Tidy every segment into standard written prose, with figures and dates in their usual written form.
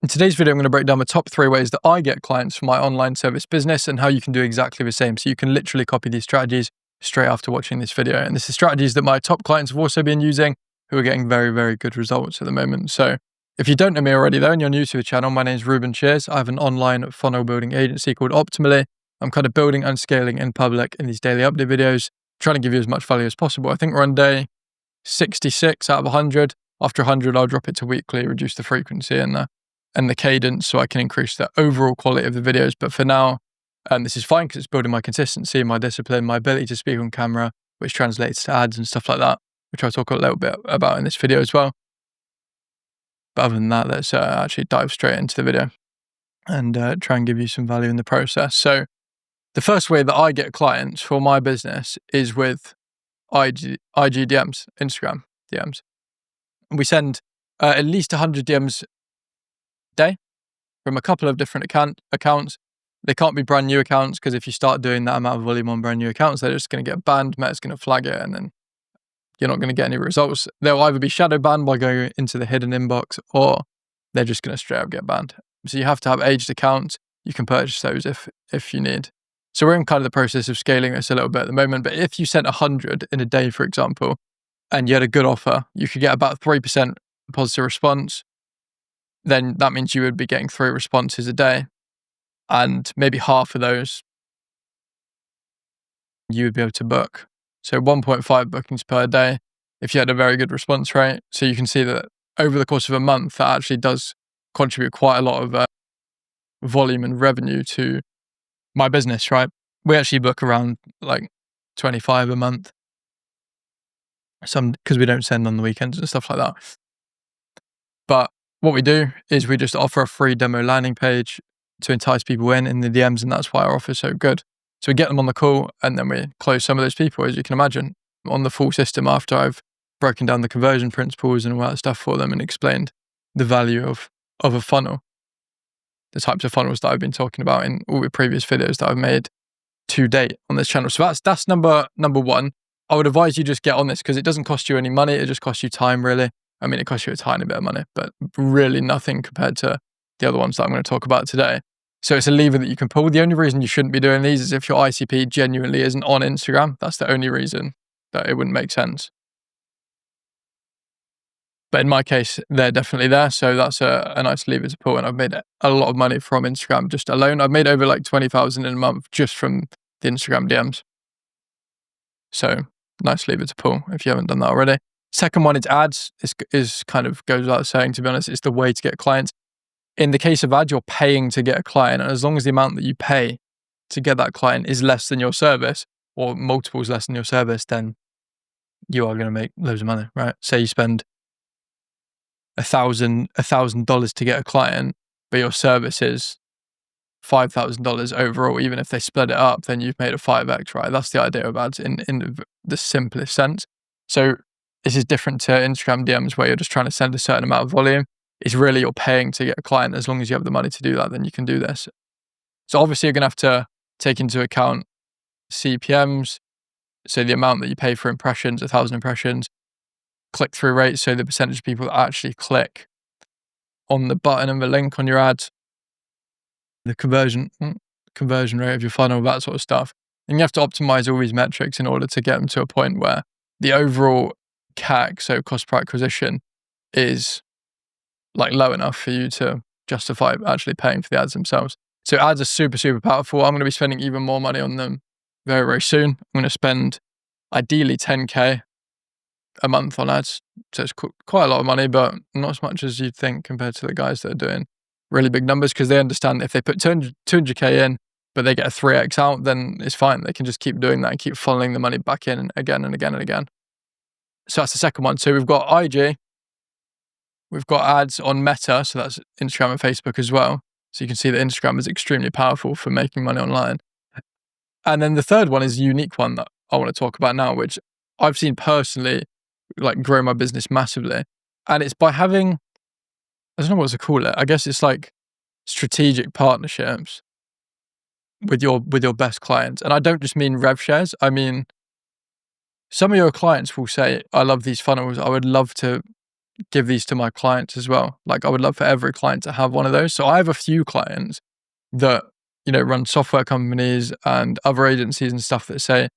In today's video, I'm going to break down the top 3 ways that I get clients for my online service business and how you can do exactly the same. So you can literally copy these strategies straight after watching this video. And this is strategies that my top clients have also been using, who are getting very, very good results at the moment. So if you don't know me already though, and you're new to the channel, my name is Reuben Shears. I have an online funnel building agency called Optimally. I'm kind of building and scaling in public in these daily update videos, trying to give you as much value as possible. I think we're on day 66 out of 100. After 100, I'll drop it to weekly, reduce the frequency and the cadence so I can increase the overall quality of the videos. But for now, this is fine because it's building my consistency, my discipline, my ability to speak on camera, which translates to ads and stuff like that, which I'll talk a little bit about in this video as well. But other than that, let's actually dive straight into the video and try and give you some value in the process. So the first way that I get clients for my business is with IG DMs, Instagram DMs. We send at least 100 DMs a day from a couple of different accounts. They can't be brand new accounts because if you start doing that amount of volume on brand new accounts, they're just going to get banned. Meta's going to flag it and then you're not going to get any results. They'll either be shadow banned by going into the hidden inbox or they're just going to straight up get banned. So you have to have aged accounts. You can purchase those if you need. So we're in kind of the process of scaling this a little bit at the moment. But if you sent 100 in a day, for example, and you had a good offer, you could get about 3% positive response. Then that means you would be getting 3 responses a day. And maybe half of those you would be able to book. So 1.5 bookings per day if you had a very good response rate. So you can see that over the course of a month, that actually does contribute quite a lot of volume and revenue to my business, right? We actually book around like 25 a month. Because we don't send on the weekends and stuff like that. But what we do is we just offer a free demo landing page to entice people in the DMs, and that's why our offer is so good. So we get them on the call and then we close some of those people, as you can imagine, on the full system after I've broken down the conversion principles and all that stuff for them and explained the value of a funnel, the types of funnels that I've been talking about in all the previous videos that I've made to date on this channel. So that's number 1. I would advise you just get on this because it doesn't cost you any money. It just costs you time, really. I mean, it costs you a tiny bit of money, but really nothing compared to the other ones that I'm going to talk about today. So it's a lever that you can pull. The only reason you shouldn't be doing these is if your ICP genuinely isn't on Instagram. That's the only reason that it wouldn't make sense. But in my case, they're definitely there. So that's a nice lever to pull. And I've made a lot of money from Instagram just alone. I've made over like 20,000 in a month just from the Instagram DMs. So nice lever to pull if you haven't done that already. Second one is ads. This is kind of goes without saying, to be honest, it's the way to get clients. In the case of ads, you're paying to get a client. And as long as the amount that you pay to get that client is less than your service or multiples less than your service, then you are going to make loads of money, right? Say you spend $1,000 to get a client, but your service is $5,000 overall. Even if they split it up, then you've made a 5x, right? That's the idea of ads in the simplest sense. So this is different to Instagram DMs where you're just trying to send a certain amount of volume. It's really you're paying to get a client. As long as you have the money to do that, then you can do this. So obviously you're going to have to take into account CPMs. So the amount that you pay for impressions, 1,000 impressions, click-through rate. So the percentage of people that actually click on the button and the link on your ads, the conversion rate of your funnel, that sort of stuff. And you have to optimize all these metrics in order to get them to a point where the overall CAC, so cost per acquisition, is like low enough for you to justify actually paying for the ads themselves. So ads are super, super powerful. I'm going to be spending even more money on them very, very soon. I'm going to spend ideally 10K a month on ads. So it's quite a lot of money, but not as much as you'd think compared to the guys that are doing really big numbers, because they understand if they put 200K in, but they get a 3x out, then it's fine. They can just keep doing that and keep funneling the money back in again and again and again. So that's the second one. So we've got IG, we've got ads on Meta, so that's Instagram and Facebook as well. So you can see that Instagram is extremely powerful for making money online. And then the third one is a unique one that I want to talk about now, which I've seen personally like grow my business massively. And it's by having, I don't know what to call it. I guess it's like strategic partnerships with your best clients. And I don't just mean rev shares. I mean, some of your clients will say, I love these funnels. I would love to give these to my clients as well. Like, I would love for every client to have one of those. So I have a few clients that, run software companies and other agencies and stuff that say,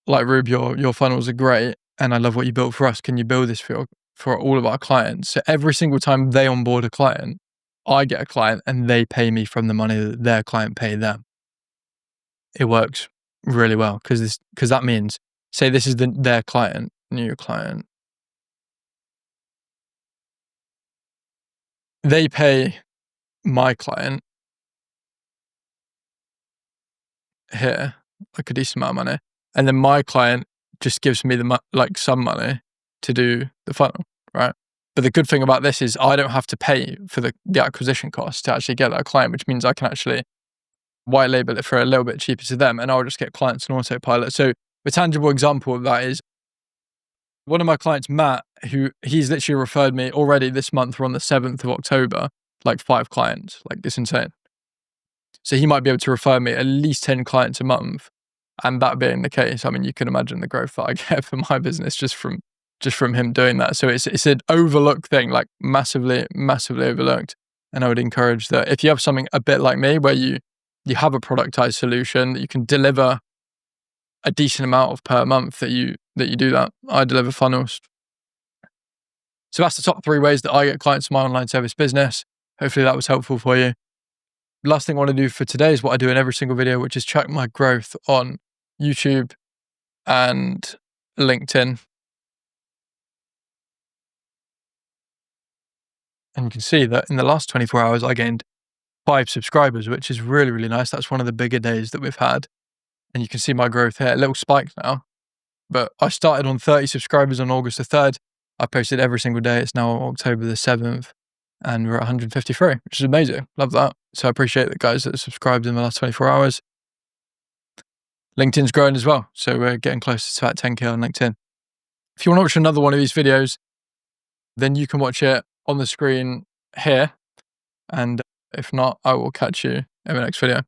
like, Rube, your funnels are great and I love what you built for us. Can you build this for all of our clients? So every single time they onboard a client, I get a client and they pay me from the money that their client paid them. It works really well because that means, say this is their client, new client. They pay my client here like a decent amount of money, and then my client just gives me some money to do the funnel, right? But the good thing about this is I don't have to pay for the acquisition cost to actually get that client, which means I can actually white label it for a little bit cheaper to them, and I'll just get clients on autopilot. So the tangible example of that is one of my clients, Matt, he's literally referred me already this month. We're on the 7th of October, like 5 clients. Like, it's insane. So he might be able to refer me at least 10 clients a month. And that being the case, I mean, you can imagine the growth that I get for my business just from him doing that. So it's an overlooked thing, like massively, massively overlooked. And I would encourage that if you have something a bit like me, where you have a productized solution that you can deliver a decent amount of per month, that you do that. I deliver funnels. So that's the top 3 ways that I get clients to my online service business. Hopefully that was helpful for you. Last thing I want to do for today is what I do in every single video, which is track my growth on YouTube and LinkedIn. And you can see that in the last 24 hours, I gained 5 subscribers, which is really, really nice. That's one of the bigger days that we've had. And you can see my growth here, a little spike now. But I started on 30 subscribers on August the 3rd. I posted every single day. It's now October the 7th. And we're at 153, which is amazing. Love that. So I appreciate the guys that have subscribed in the last 24 hours. LinkedIn's growing as well. So we're getting closer to that 10K on LinkedIn. If you want to watch another one of these videos, then you can watch it on the screen here. And if not, I will catch you in the next video.